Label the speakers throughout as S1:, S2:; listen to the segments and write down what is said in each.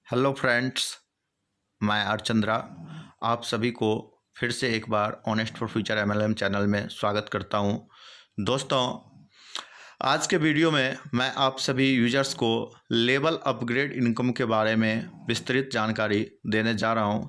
S1: Hello friends, मैं आरचंद्रा आप सभी को फिर से एक बार honest for future MLM channel में स्वागत करता हूं। दोस्तों, आज के वीडियो में मैं आप सभी यूजर्स को लेवल अपग्रेड इनकम के बारे में विस्तृत जानकारी देने जा रहा हूं।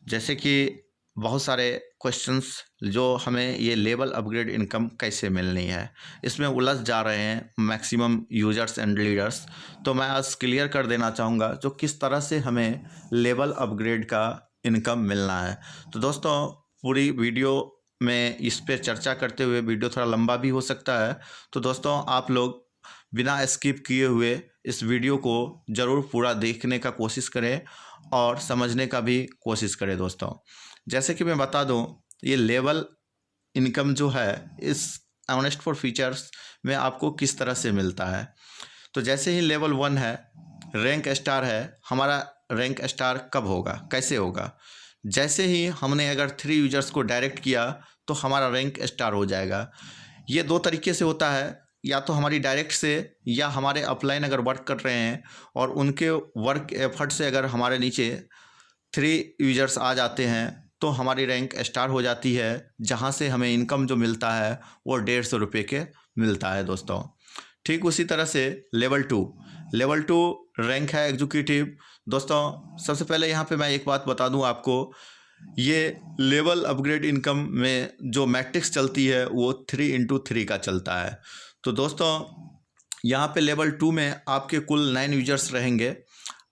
S1: जैसे कि बहुत सारे क्वेश्चंस जो हमें ये लेवल अपग्रेड इनकम कैसे मिलनी है, इसमें उलझ जा रहे हैं मैक्सिमम यूजर्स एंड लीडर्स। तो मैं आज क्लियर कर देना चाहूँगा जो किस तरह से हमें लेवल अपग्रेड का इनकम मिलना है। तो दोस्तों, पूरी वीडियो में इस पर चर्चा करते हुए वीडियो थोड़ा लंबा भी हो सकता है, तो दोस्तों आप लोग बिना स्किप किए हुए इस वीडियो को ज़रूर पूरा देखने का कोशिश करें और समझने का भी कोशिश करें। दोस्तों, जैसे कि मैं बता दूं, ये लेवल इनकम जो है इस ऑनेस्ट फॉर फीचर्स में आपको किस तरह से मिलता है। तो जैसे ही लेवल 1 है, रैंक स्टार है, हमारा रैंक स्टार कब होगा, कैसे होगा? जैसे ही हमने अगर 3 यूजर्स को डायरेक्ट किया तो हमारा रैंक स्टार हो जाएगा। ये 2 तरीके से होता है, या तो हमारी डायरेक्ट से, या हमारे अपलाइन अगर वर्क कर रहे हैं और उनके वर्क एफर्ट से अगर हमारे नीचे 3 यूजर्स आ जाते हैं तो हमारी रैंक स्टार हो जाती है, जहां से हमें इनकम जो मिलता है वो 150 रुपये के मिलता है। दोस्तों, ठीक उसी तरह से लेवल 2 रैंक है एग्जीक्यूटिव। दोस्तों, सबसे पहले यहाँ पे मैं एक बात बता दूँ आपको, ये लेवल अपग्रेड इनकम में जो मैट्रिक्स चलती है वो 3x3 का चलता है। तो दोस्तों, यहाँ पे लेवल 2 में आपके कुल 9 यूजर्स रहेंगे।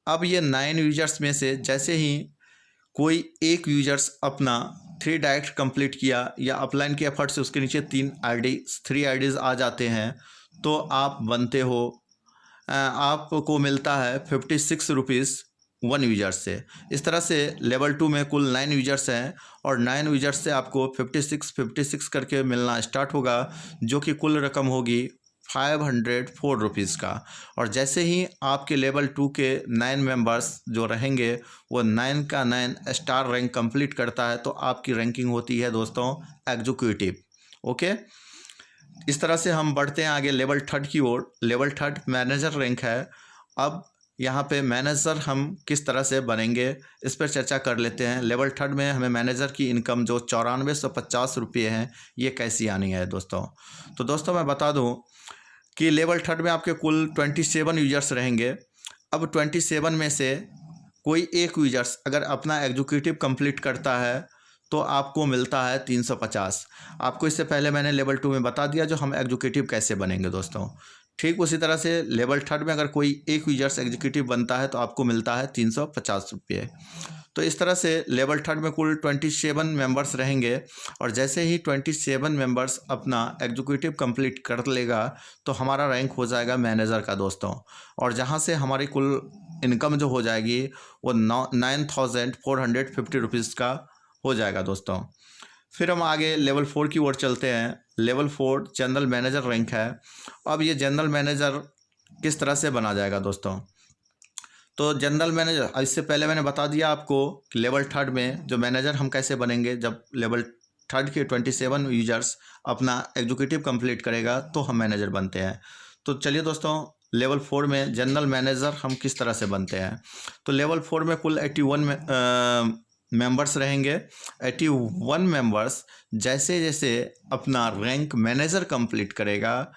S1: अब ये 9 यूजर्स में से जैसे ही कोई एक यूजर्स अपना 3 डायरेक्ट कंप्लीट किया या अपलाइन के एफर्ट से उसके नीचे 3 आईडीज़ आ जाते हैं, तो आप बनते हो, आपको मिलता है 56 रुपीज़ 1 यूजर से। इस तरह से लेवल 2 में कुल 9 यूजर्स हैं और 9 यूजर्स से आपको 56 करके मिलना स्टार्ट होगा, जो कि कुल रकम होगी 504 रुपीज़ का। और जैसे ही आपके लेवल 2 के 9 मेंबर्स जो रहेंगे वो 9 का 9 स्टार रैंक कंप्लीट करता है, तो आपकी रैंकिंग होती है दोस्तों एग्जीक्यूटिव। ओके, इस तरह से हम बढ़ते हैं आगे लेवल 3 की ओर। लेवल 3 मैनेजर रैंक है। अब यहाँ पे मैनेजर हम किस तरह से बनेंगे, इस पर चर्चा कर लेते हैं। लेवल 3 में हमें मैनेजर की इनकम जो 9450 रुपये हैं, ये कैसी आनी है दोस्तों? तो दोस्तों, मैं बता दूँ कि लेवल 3 में आपके कुल 27 यूजर्स रहेंगे। अब 27 में से कोई एक यूजर्स अगर अपना एग्जीक्यूटिव कंप्लीट करता है तो आपको मिलता है 350। आपको इससे पहले मैंने लेवल 2 में बता दिया जो हम एग्जीक्यूटिव कैसे बनेंगे। दोस्तों, ठीक उसी तरह से लेवल 3 में अगर कोई एक यूजर्स एग्जीक्यूटिव बनता है तो आपको मिलता है 350 रुपये। तो इस तरह से लेवल 3 में कुल 27 मेंबर्स रहेंगे और जैसे ही 27 मेंबर्स अपना एग्जीक्यूटिव कंप्लीट कर लेगा तो हमारा रैंक हो जाएगा मैनेजर का। दोस्तों, और जहां से हमारी कुल इनकम जो हो जाएगी वो 9450 रुपीज़ का हो जाएगा। दोस्तों, फिर हम आगे लेवल 4 की ओर चलते हैं। लेवल 4 जनरल मैनेजर रैंक है। अब ये जनरल मैनेजर किस तरह से बना जाएगा दोस्तों? तो जनरल मैनेजर, इससे पहले मैंने बता दिया आपको कि लेवल 3 में जो मैनेजर हम कैसे बनेंगे, जब लेवल 3 के 27 यूजर्स अपना एग्जीक्यूटिव कंप्लीट करेगा तो हम मैनेजर बनते हैं। तो चलिए दोस्तों, लेवल 4 में जनरल मैनेजर हम किस तरह से बनते हैं। तो लेवल 4 में कुल 81 मेंबर्स रहेंगे। 81 मेंबर्स जैसे जैसे अपना रैंक मैनेजर कंप्लीट करेगा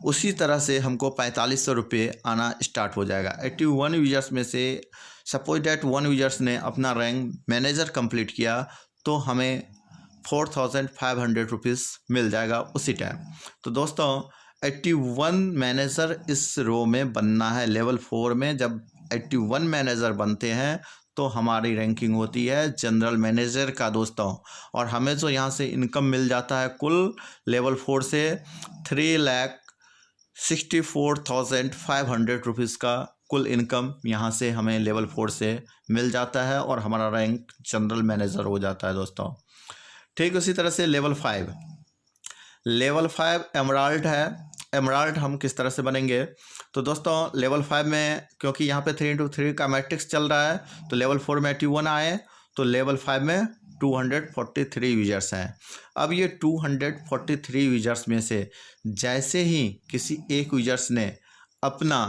S1: उसी तरह से हमको 4500 रुपये आना स्टार्ट हो जाएगा। 81 यूजर्स में से सपोज डैट 1 यूजर्स ने अपना रैंक मैनेजर कंप्लीट किया तो हमें 4500 रुपीज़ मिल जाएगा उसी टाइम। तो दोस्तों, 81 मैनेजर इस रो में बनना है लेवल 4 में। जब 81 मैनेजर बनते हैं तो हमारी रैंकिंग होती है जनरल मैनेजर का। दोस्तों, और हमें जो यहाँ से इनकम मिल जाता है कुल लेवल 4 से 3,64,500 रुपीज़ का कुल इनकम यहाँ से हमें लेवल 4 से मिल जाता है और हमारा रैंक जनरल मैनेजर हो जाता है। दोस्तों, ठीक उसी तरह से लेवल 5 एमराल्ड है। एमराल्ड हम किस तरह से बनेंगे? तो दोस्तों, लेवल 5 में क्योंकि यहाँ पे 3x3 का मैट्रिक्स चल रहा है, तो लेवल 4 में 81 आए तो लेवल 5 में 243 यूजर्स हैं। अब ये 243 यूजर्स में से जैसे ही किसी एक यूजर्स ने अपना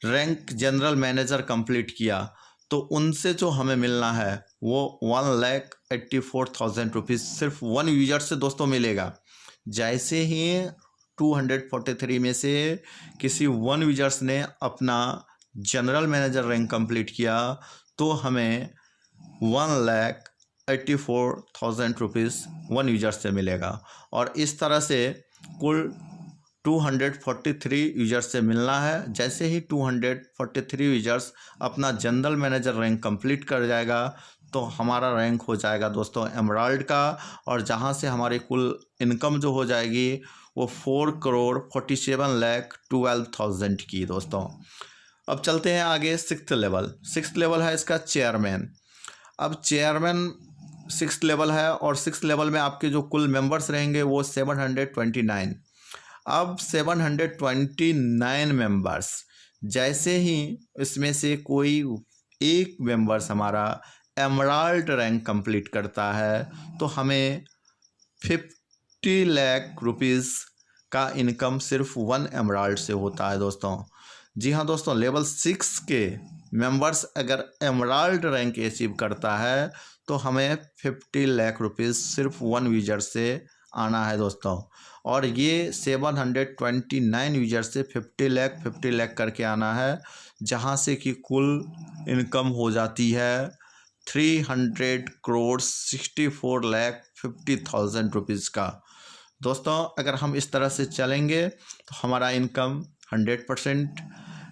S1: रैंक जनरल मैनेजर कंप्लीट किया तो उनसे जो हमें मिलना है वो 1,84,000 रुपीज़ सिर्फ वन यूजर से दोस्तों मिलेगा। जैसे ही 243 में से किसी वन यूजर्स ने अपना जनरल मैनेजर रैंक कंप्लीट किया तो हमें 1,84,000 रुपीज़ वन यूजर से मिलेगा। और इस तरह से कुल 243 यूजर्स से मिलना है। जैसे ही 243 यूजर्स अपना जनरल मैनेजर रैंक कंप्लीट कर जाएगा तो हमारा रैंक हो जाएगा दोस्तों एमराल्ड का, और जहां से हमारी कुल इनकम जो हो जाएगी वो 4,47,12,000 की दोस्तों। अब चलते हैं आगे सिक्स्थ लेवल है इसका चेयरमैन। अब चेयरमैन सिक्स्थ लेवल है और सिक्स्थ लेवल में आपके जो कुल मेंबर्स रहेंगे वो 729। अब 729 मेंबर्स, जैसे ही इसमें से कोई एक मेंबर्स हमारा एमराल्ड रैंक कंप्लीट करता है तो हमें 50 लाख रुपीज़ का इनकम सिर्फ वन एमराल्ड से होता है दोस्तों। जी हाँ दोस्तों, लेवल 6 के मेंबर्स अगर एमराल्ड रैंक अचीव करता है तो हमें 50 लाख रुपीज़ सिर्फ वन यूजर से आना है दोस्तों। और ये 729 यूजर से 50 लाख करके आना है, जहाँ से कि कुल इनकम हो जाती है 300,64,50,000 रुपीज़ का। दोस्तों अगर हम इस तरह से चलेंगे तो हमारा इनकम 100%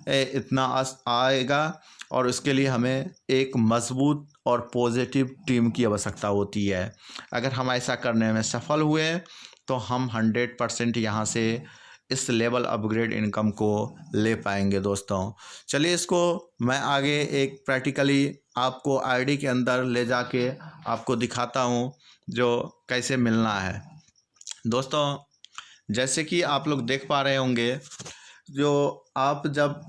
S1: इतना आएगा, और उसके लिए हमें एक मजबूत और पॉजिटिव टीम की आवश्यकता होती है। अगर हम ऐसा करने में सफल हुए तो हम 100% यहाँ से इस लेवल अपग्रेड इनकम को ले पाएंगे दोस्तों। चलिए इसको मैं आगे एक प्रैक्टिकली आपको आईडी के अंदर ले जाके आपको दिखाता हूँ जो कैसे मिलना है दोस्तों। जैसे कि आप लोग देख पा रहे होंगे, जो आप जब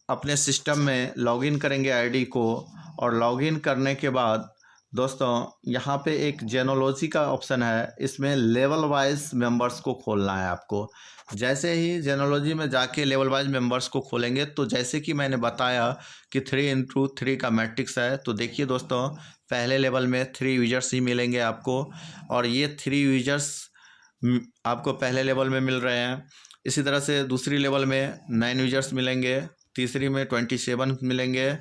S1: अपने सिस्टम में लॉगिन करेंगे आईडी को, और लॉगिन करने के बाद दोस्तों यहाँ पे एक जेनोलॉजी का ऑप्शन है, इसमें लेवल वाइज मेंबर्स को खोलना है आपको। जैसे ही जेनोलॉजी में जाके लेवल वाइज मेंबर्स को खोलेंगे तो जैसे कि मैंने बताया कि 3x3 का मैट्रिक्स है, तो देखिए दोस्तों पहले लेवल में 3 यूजर्स ही मिलेंगे आपको, और ये 3 यूजर्स आपको पहले लेवल में मिल रहे हैं। इसी तरह से दूसरी लेवल में 9 यूजर्स मिलेंगे, तीसरी में 27 मिलेंगे,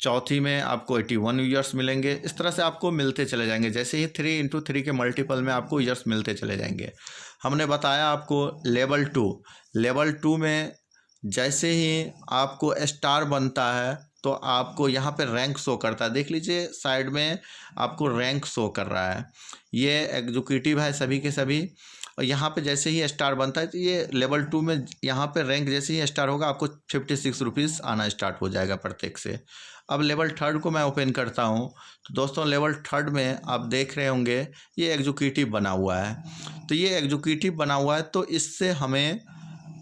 S1: चौथी में आपको 81 यूजर्स मिलेंगे। इस तरह से आपको मिलते चले जाएंगे। जैसे ही 3x3 के मल्टीपल में आपको यूजर्स मिलते चले जाएंगे। हमने बताया आपको लेवल 2 में जैसे ही आपको स्टार बनता है तो आपको यहाँ पे रैंक शो करता है। देख लीजिए साइड में आपको रैंक शो कर रहा है, ये एग्जीक्यूटिव है सभी के सभी। और यहाँ पे जैसे ही स्टार बनता है तो ये लेवल 2 में यहाँ पे रैंक जैसे ही स्टार होगा आपको 56 रुपीज़ आना स्टार्ट हो जाएगा प्रत्येक से। अब लेवल 3 को मैं ओपन करता हूँ तो दोस्तों लेवल 3 में आप देख रहे होंगे ये एग्जीक्यूटिव बना हुआ है। तो ये एग्जीक्यूटिव बना हुआ है तो इससे हमें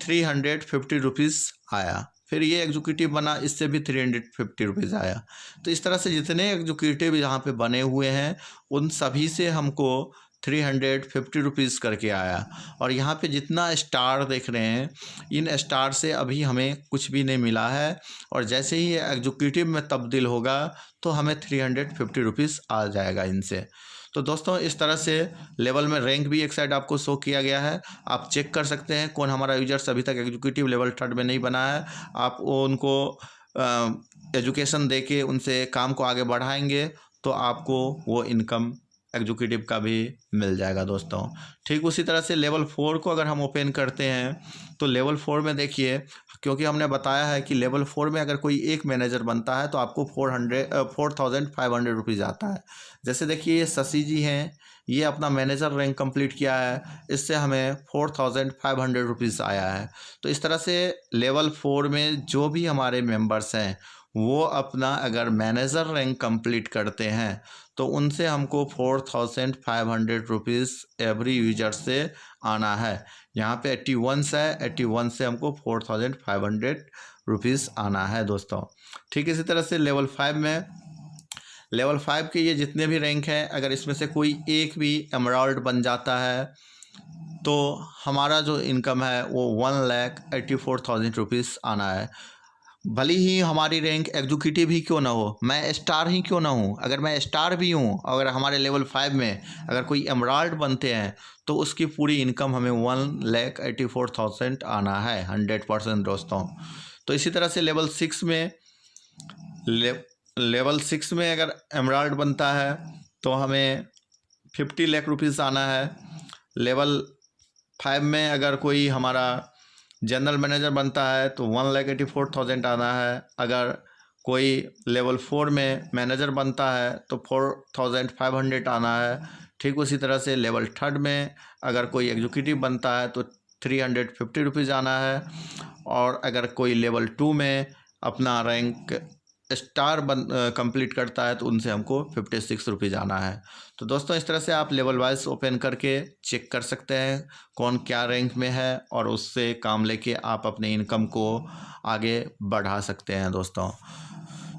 S1: 350 रुपीज़ आया। फिर ये एग्जीक्यूटिव बना, इससे भी 350 रुपीज़ आया। तो इस तरह से जितने एग्जीक्यूटिव यहाँ पे बने हुए हैं उन सभी से हमको 350 रुपीज़ करके आया। और यहाँ पे जितना स्टार देख रहे हैं इन स्टार से अभी हमें कुछ भी नहीं मिला है, और जैसे ही ये एग्जीक्यूटिव में तब्दील होगा तो हमें 350 रुपीज़ आ जाएगा इनसे। तो दोस्तों इस तरह से लेवल में रैंक भी एक साइड आपको शो किया गया है। आप चेक कर सकते हैं कौन हमारा यूजर्स अभी तक एग्जीक्यूटिव लेवल 3 में नहीं बना है। आप उनको एजुकेशन दे के उनसे काम को आगे बढ़ाएंगे तो आपको वो इनकम एग्जीक्यूटिव का भी मिल जाएगा दोस्तों। ठीक उसी तरह से लेवल 4 को अगर हम ओपन करते हैं तो लेवल 4 में देखिए, क्योंकि हमने बताया है कि लेवल 4 में अगर कोई एक मैनेजर बनता है तो आपको 4,500 रुपीज़ आता है। जैसे देखिए ये शशि जी हैं, ये अपना मैनेजर रैंक कंप्लीट किया है, इससे हमें 4,500 रुपीज़ आया है। तो इस तरह से लेवल 4 में जो भी हमारे मेंबर्स हैं वो अपना अगर मैनेजर रैंक कंप्लीट करते हैं तो उनसे हमको 4,500 रुपीज़ एवरी यूजर से आना है। यहाँ पे 81 है, 81 से हमको 4,500 रुपीज़ आना है दोस्तों। ठीक इसी तरह से लेवल 5 के ये जितने भी रैंक हैं, अगर इसमें से कोई एक भी एमराल्ड बन जाता है तो हमारा जो इनकम है वो 1,84,000 रुपीज़ आना है। भले ही हमारी रैंक एग्जीक्यूटिव ही क्यों ना हो, मैं स्टार ही क्यों ना हूँ, अगर मैं स्टार भी हूँ, अगर हमारे लेवल 5 में अगर कोई एमराल्ड बनते हैं तो उसकी पूरी इनकम हमें 1,84,000 आना है 100% दोस्तों। तो इसी तरह से लेवल 6 में लेवल 6 में अगर एमराल्ड बनता है तो हमें 50 लाख रुपीज़ आना है। लेवल 5 में अगर कोई हमारा जनरल मैनेजर बनता है तो 1,84,000 आना है। अगर कोई लेवल 4 में मैनेजर बनता है तो 4,500 आना है। ठीक उसी तरह से लेवल 3 में अगर कोई एग्जीक्यूटिव बनता है तो 350 रुपीज़ आना है। और अगर कोई लेवल 2 में अपना रैंक स्टार कंप्लीट करता है तो उनसे हमको 56 रुपीज़ आना है। तो दोस्तों इस तरह से आप लेवल वाइज ओपन करके चेक कर सकते हैं कौन क्या रैंक में है और उससे काम लेके आप अपने इनकम को आगे बढ़ा सकते हैं दोस्तों।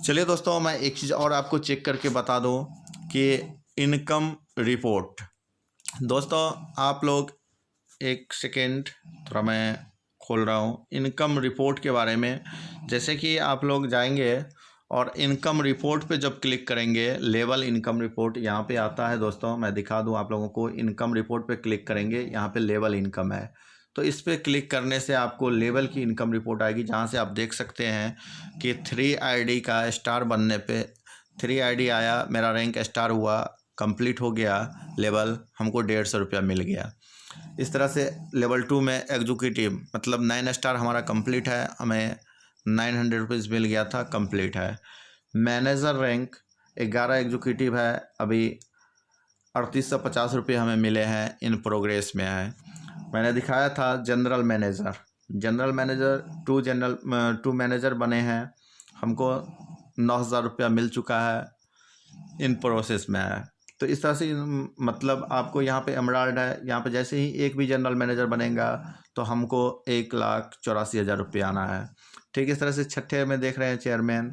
S1: चलिए दोस्तों, मैं एक चीज़ और आपको चेक करके बता दूं कि इनकम रिपोर्ट। दोस्तों आप लोग एक सेकेंड, थोड़ा मैं खोल रहा हूँ इनकम रिपोर्ट के बारे में। जैसे कि आप लोग जाएंगे और इनकम रिपोर्ट पे जब क्लिक करेंगे, लेवल इनकम रिपोर्ट यहाँ पे आता है दोस्तों। मैं दिखा दूँ आप लोगों को, इनकम रिपोर्ट पे क्लिक करेंगे, यहाँ पे लेवल इनकम है तो इस पर क्लिक करने से आपको लेवल की इनकम रिपोर्ट आएगी, जहाँ से आप देख सकते हैं कि 3ID का स्टार बनने पे 3ID आया, मेरा रैंक स्टार हुआ, कंप्लीट हो गया लेवल, हमको 150 रुपया मिल गया। इस तरह से लेवल 2 में एग्जीक्यूटिव मतलब 9 स्टार हमारा कंप्लीट है, हमें 900 रुपीज़ मिल गया था, कंप्लीट है। मैनेजर रैंक 11 एग्जीक्यूटिव है, अभी 3850 रुपये हमें मिले हैं, इन प्रोग्रेस में है। मैंने दिखाया था जनरल मैनेजर 2 मैनेजर बने हैं, हमको 9,000 रुपया मिल चुका है, इन प्रोसेस में है। तो इस तरह से मतलब आपको यहाँ पे एमराल्ड है, यहाँ पे जैसे ही एक भी जनरल मैनेजर बनेगा तो हमको 1,84,000 रुपये आना है। ठीक इस तरह से छठे में देख रहे हैं चेयरमैन,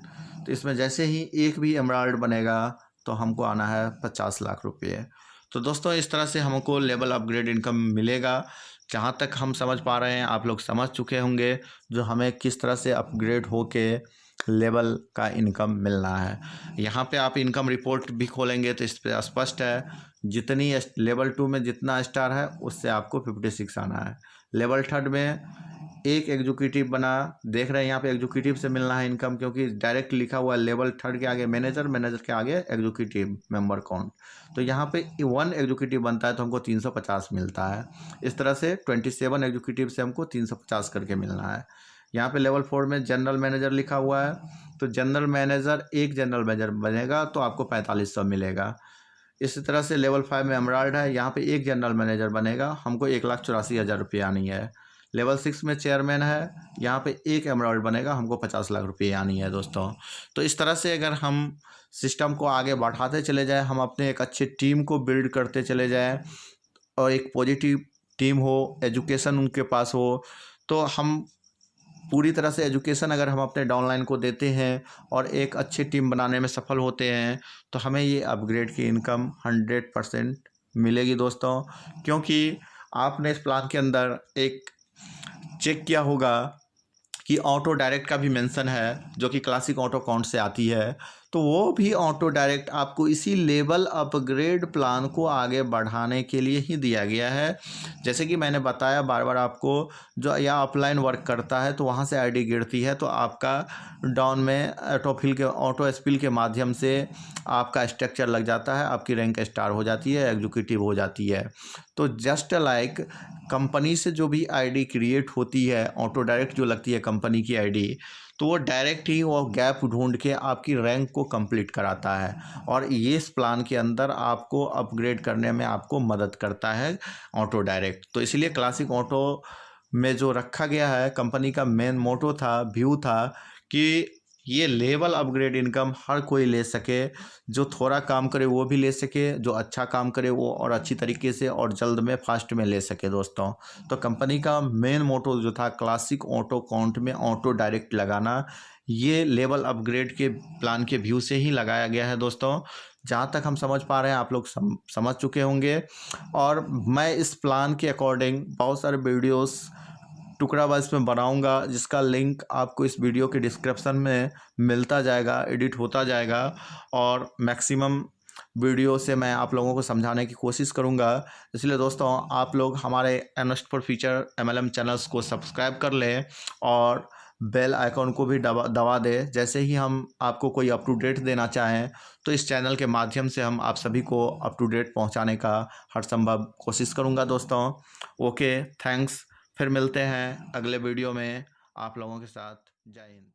S1: तो इसमें जैसे ही एक भी एमराल्ड बनेगा तो हमको आना है 50 लाख रुपये। तो दोस्तों इस तरह से हमको लेवल अपग्रेड इनकम मिलेगा। जहाँ तक हम समझ पा रहे हैं, आप लोग समझ चुके होंगे जो हमें किस तरह से अपग्रेड होके लेवल का इनकम मिलना है। यहाँ पे आप इनकम रिपोर्ट भी खोलेंगे तो इस पर स्पष्ट है, जितनी लेवल 2 में जितना स्टार है उससे आपको 56 आना है। लेवल 3 में एक एग्जीक्यूटिव बना, देख रहे हैं यहाँ पे एग्जीक्यूटिव से मिलना है इनकम, क्योंकि डायरेक्ट लिखा हुआ है लेवल 3 के आगे मैनेजर, मैनेजर के आगे एग्जीक्यूटिव मेंबर काउंट। तो यहाँ पे 1 एग्जीक्यूटिव बनता है तो हमको 350 मिलता है। इस तरह से 27 एग्जीक्यूटिव से हमको 350 करके मिलना है। यहाँ पे लेवल 4 में जनरल मैनेजर लिखा हुआ है, तो जनरल मैनेजर एक जनरल मैनेजर बनेगा तो आपको 4500 मिलेगा। इसी तरह से लेवल 5 में एमराल्ड है, यहाँ पे एक जनरल मैनेजर बनेगा, हमको 1,84,000 रुपये आनी है। लेवल 6 में चेयरमैन है, यहाँ पे एक एमराल्ड बनेगा, हमको 50 लाख रुपये आनी है दोस्तों। तो इस तरह से अगर हम सिस्टम को आगे बढ़ाते चले जाएँ, हम अपने एक अच्छी टीम को बिल्ड करते चले जाएँ और एक पॉजिटिव टीम हो, एजुकेशन उनके पास हो, तो हम पूरी तरह से एजुकेशन अगर हम अपने डाउनलाइन को देते हैं और एक अच्छी टीम बनाने में सफल होते हैं तो हमें ये अपग्रेड की इनकम 100% मिलेगी दोस्तों। क्योंकि आपने इस प्लान के अंदर एक चेक किया होगा कि ऑटो डायरेक्ट का भी मेंशन है, जो कि क्लासिक ऑटो अकाउंट से आती है, तो वो भी ऑटो डायरेक्ट आपको इसी लेवल अपग्रेड प्लान को आगे बढ़ाने के लिए ही दिया गया है। जैसे कि मैंने बताया बार बार आपको, जो या ऑफलाइन वर्क करता है तो वहाँ से आईडी गिरती है, तो आपका डाउन में ऑटो स्पिल के माध्यम से आपका स्ट्रक्चर लग जाता है, आपकी रैंक स्टार हो जाती है, एग्जीक्यूटिव हो जाती है। तो जस्ट लाइक कंपनी से जो भी आईडी क्रिएट होती है, ऑटो डायरेक्ट जो लगती है कंपनी की आईडी, तो वो डायरेक्ट ही वो गैप ढूंढ के आपकी रैंक को कंप्लीट कराता है और ये इस प्लान के अंदर आपको अपग्रेड करने में आपको मदद करता है ऑटो डायरेक्ट। तो इसलिए क्लासिक ऑटो में जो रखा गया है, कंपनी का मेन मोटो था, व्यू था कि ये लेवल अपग्रेड इनकम हर कोई ले सके, जो थोड़ा काम करे वो भी ले सके, जो अच्छा काम करे वो और अच्छी तरीके से और जल्द में फास्ट में ले सके दोस्तों। तो कंपनी का मेन मोटो जो था क्लासिक ऑटो अकाउंट में ऑटो डायरेक्ट लगाना, ये लेवल अपग्रेड के प्लान के व्यू से ही लगाया गया है दोस्तों। जहाँ तक हम समझ पा रहे हैं आप लोग समझ चुके होंगे। और मैं इस प्लान के अकॉर्डिंग बहुत सारे वीडियोस टुकड़ावाइज में बनाऊंगा, जिसका लिंक आपको इस वीडियो के डिस्क्रिप्शन में मिलता जाएगा, एडिट होता जाएगा। और मैक्सिमम वीडियो से मैं आप लोगों को समझाने की कोशिश करूंगा। इसलिए दोस्तों, आप लोग हमारे invest for future MLM channels को सब्सक्राइब कर लें और बेल आइकॉन को भी दबा दें। जैसे ही हम आपको कोई अप टू डेट देना चाहें तो इस चैनल के माध्यम से हम आप सभी को अप टू डेट पहुंचाने का हर संभव कोशिश करूंगा दोस्तों। Okay, thanks. फिर मिलते हैं अगले वीडियो में आप लोगों के साथ। जय हिंद।